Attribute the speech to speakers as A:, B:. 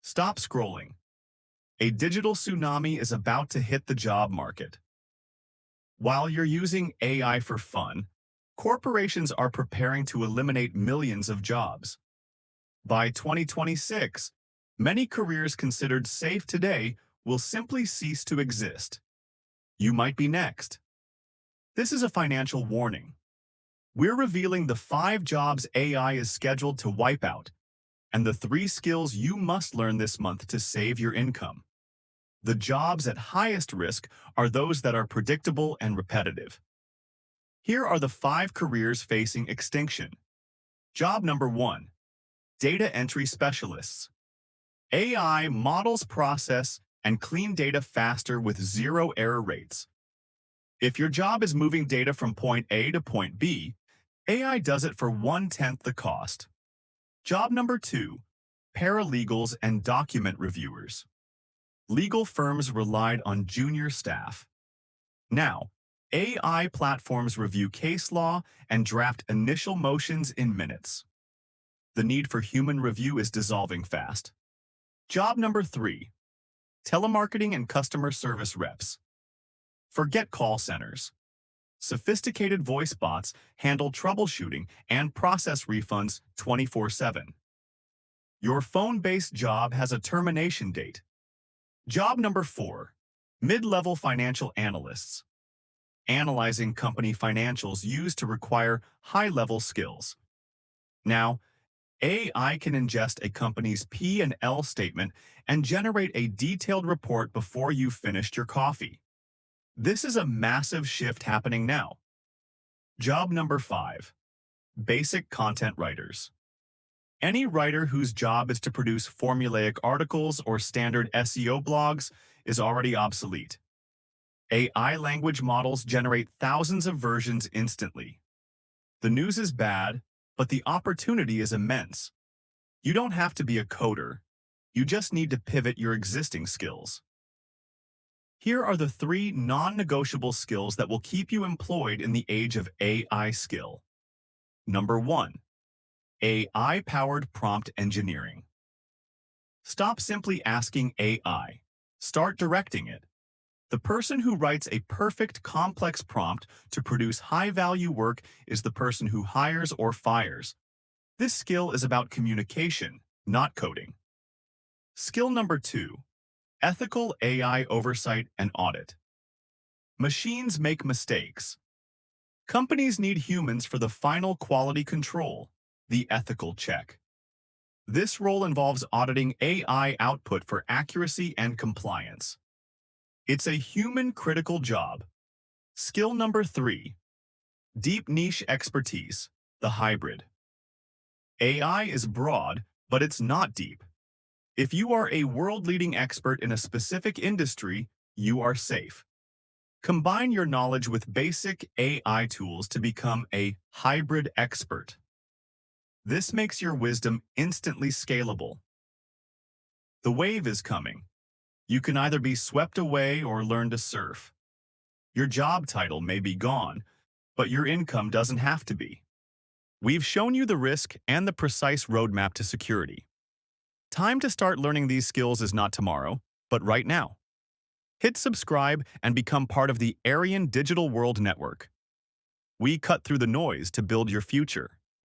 A: Stop scrolling. A digital tsunami is about to hit the job market. While you're using AI for fun, corporations are preparing to eliminate millions of jobs. By 2026, many careers considered safe today will simply cease to exist. You might be next. This is a financial warning. We're revealing the 5 jobs AI is scheduled to wipe out and the 3 skills you must learn this month to save your income. The jobs at highest risk are those that are predictable and repetitive. Here are the 5 careers facing extinction. Job number 1. Data entry specialists. AI models process and clean data faster with 0 error rates. If your job is moving data from point A to point B, AI does it for 1/10 the cost. Job number 2. Paralegals and document reviewers. Legal firms relied on junior staff. Now, AI platforms review case law and draft initial motions in minutes. The need for human review is dissolving fast. Job number 3. Telemarketing and customer service reps. Forget call centers. Sophisticated voice bots handle troubleshooting and process refunds 24/7. Your phone-based job has a termination date. Job number 4. Mid-level financial analysts. Analyzing company financials used to require high-level skills. Now, AI can ingest a company's P&L statement and generate a detailed report before you've finished your coffee. This is a massive shift happening now. Job number 5. Basic content writers. Any writer whose job is to produce formulaic articles or standard SEO blogs is already obsolete. AI language models generate thousands of versions instantly. The news is bad, but the opportunity is immense. You don't have to be a coder. You just need to pivot your existing skills. Here are the 3 non-negotiable skills that will keep you employed in the age of AI skill. Number 1. AI-powered prompt engineering. Stop simply asking AI. Start directing it. The person who writes a perfect complex prompt to produce high-value work is the person who hires or fires. This skill is about communication, not coding. Skill number 2. Ethical AI oversight and audit. Machines make mistakes. Companies need humans for the final quality control, the ethical check. This role involves auditing AI output for accuracy and compliance. It's a human-critical job. Skill number 3. Deep niche expertise, the hybrid. AI is broad, but it's not deep. If you are a world-leading expert in a specific industry, you are safe. Combine your knowledge with basic AI tools to become a hybrid expert. This makes your wisdom instantly scalable. The wave is coming. You can either be swept away or learn to surf. Your job title may be gone, but your income doesn't have to be. We've shown you the risk and the precise roadmap to security. Time to start learning these skills is not tomorrow, but right now. Hit subscribe and become part of the Aryan Digital World network. We cut through the noise to build your future.